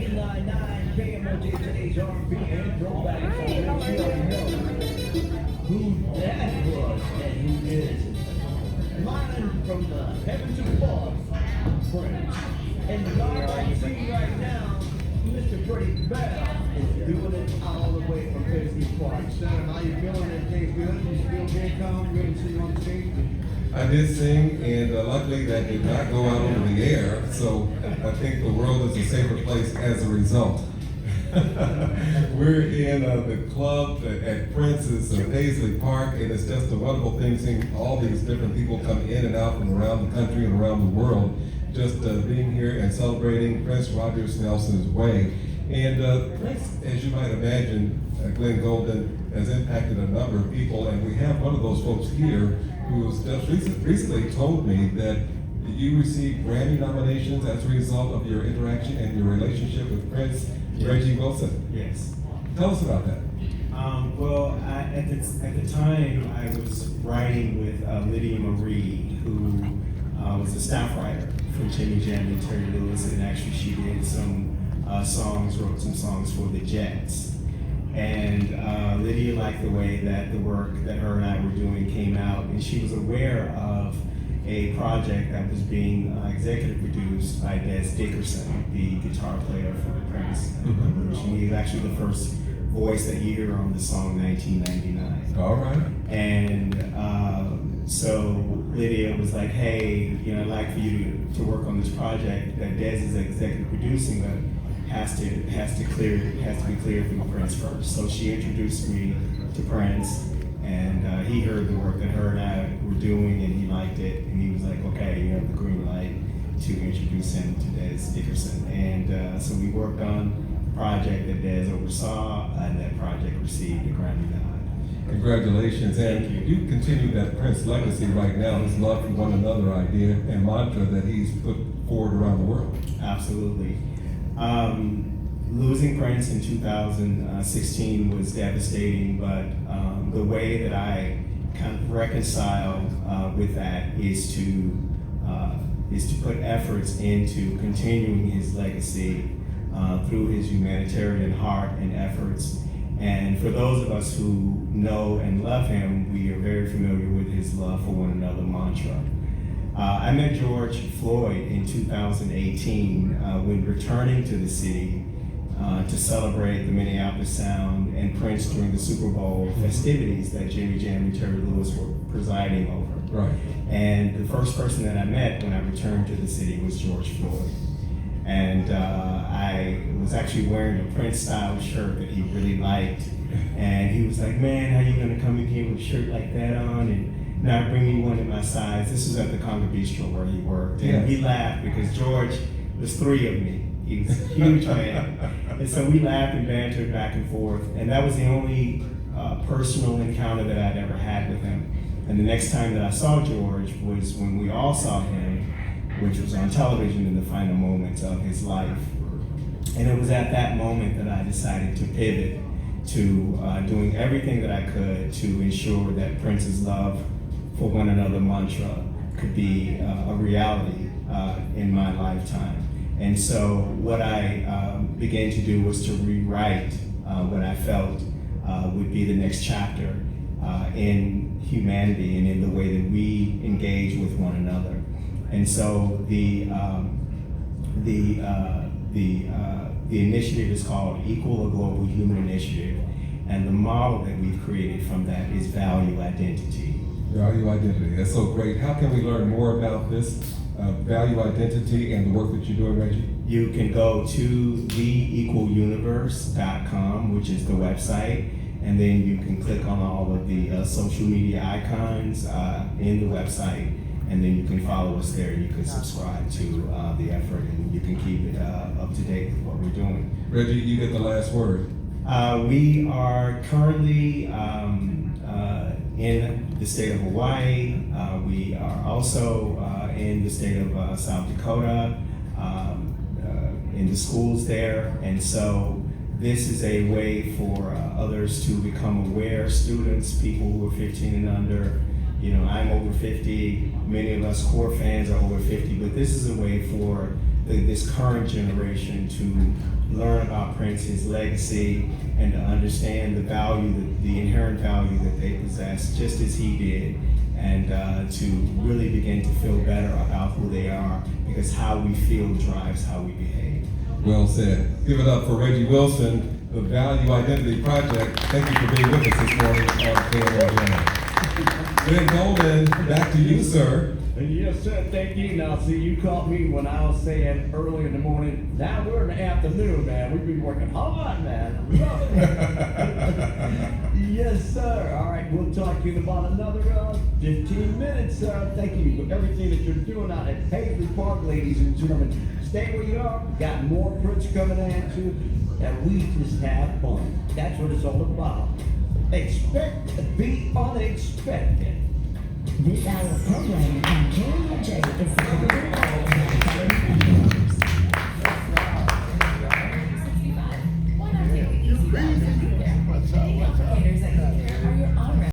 89.9 KMOJ, today's R&B and throwback. You already know who that was and who is. Live from the heavens above, Prince. And the guy I see right now, Mr. Freddie Bell, is doing it all the way from Biscuit Park. Son, how you feeling? Everything's good? You still can't come? Good to see you on the stage? I did sing, and luckily that did not go out over the air, so I think the world is a safer place as a result. We're in the club at Prince's Paisley Park, and it's just a wonderful thing seeing all these different people come in and out from around the country and around the world, just being here and celebrating Prince Rogers Nelson's way. And Prince, as you might imagine, Glenn Golden has impacted a number of people, and we have one of those folks here who has just recently told me that you received Grammy nominations as a result of your interaction and your relationship with Prince, yes. Reggie Wilson. Yes. Tell us about that. At the time, I was writing with Lydia Marie, who was a staff writer for Jimmy Jam and Terry Lewis, and actually she did some songs, wrote some songs for the Jets. And Lydia liked the way that the work that her and I were doing came out, and she was aware of a project that was being executive produced by Des Dickerson, the guitar player for the Prince Revolution. He was actually the first voice that you hear on the song 1999. All right. And so Lydia was like, hey, I'd like for you to work on this project that Des is executive producing, but has to be cleared through Prince first. So she introduced me to Prince, and he heard the work that her and I were doing, and he liked it, and he was like, okay, you have the green light to introduce him to Des Dickerson. And so we worked on the project that Des oversaw, and that project received a Grammy nod. Congratulations, and you continue that Prince legacy right now, his love for one another idea and mantra that he's put forward around the world. Absolutely. Losing Prince in 2016 was devastating, but the way that I kind of reconcile with that is to put efforts into continuing his legacy through his humanitarian heart and efforts. And for those of us who know and love him, we are very familiar with his love for one another mantra. I met George Floyd in 2018 when returning to the city to celebrate the Minneapolis Sound and Prince during the Super Bowl festivities that Jimmy Jam and Terry Lewis were presiding over. Right. And the first person that I met when I returned to the city was George Floyd. And I was actually wearing a Prince-style shirt that he really liked. And he was like, man, how you gonna come in here with a shirt like that on and not bring me one in my size? This was at the Conga Bistro where he worked. And he laughed because George, there's three of me. He was a huge fan. And so we laughed and bantered back and forth. And that was the only personal encounter that I'd ever had with him. And the next time that I saw George was when we all saw him, which was on television in the final moments of his life. And it was at that moment that I decided to pivot to doing everything that I could to ensure that Prince's love for one another mantra could be a reality in my lifetime. And so what I began to do was to rewrite what I felt would be the next chapter in humanity and in the way that we engage with one another. And so the initiative is called Equal, a Global Human Initiative, and the model that we've created from that is value identity. Value identity, that's so great. How can we learn more about this value identity and the work that you're doing, Reggie? You can go to theequaluniverse.com, which is the website, and then you can click on all of the social media icons in the website, and then you can follow us there. You can subscribe to the effort, and you can keep it up to date with what we're doing. Reggie, you get the last word. We are currently in the state of Hawaii. We are also in the state of South Dakota, in the schools there. And so this is a way for others to become aware, students, people who are 15 and under. You know, I'm over 50, many of us core fans are over 50, but this is a way for this current generation to learn about Prince, his legacy, and to understand the value, the inherent value that they possess, just as he did, and to really begin to feel better about who they are, because how we feel drives how we behave. Well said. Give it up for Reggie Wilson, the Value Identity Project. Thank you for being with us this morning on KMOJ. Ben Goldman, back to you, sir. Yes, sir. Thank you. Now, see, you caught me when I was saying early in the morning. Now we're in the afternoon, man. We've been working hard, man. I love it. Yes, sir. All right, we'll talk to you in about another 15 minutes. Thank you for everything that you're doing out at Paisley Park, ladies and gentlemen. Stay where you are. We got more Prince coming at you, and we just have fun. That's what it's all about. Expect to be unexpected. This hour of programming on KMOJ is the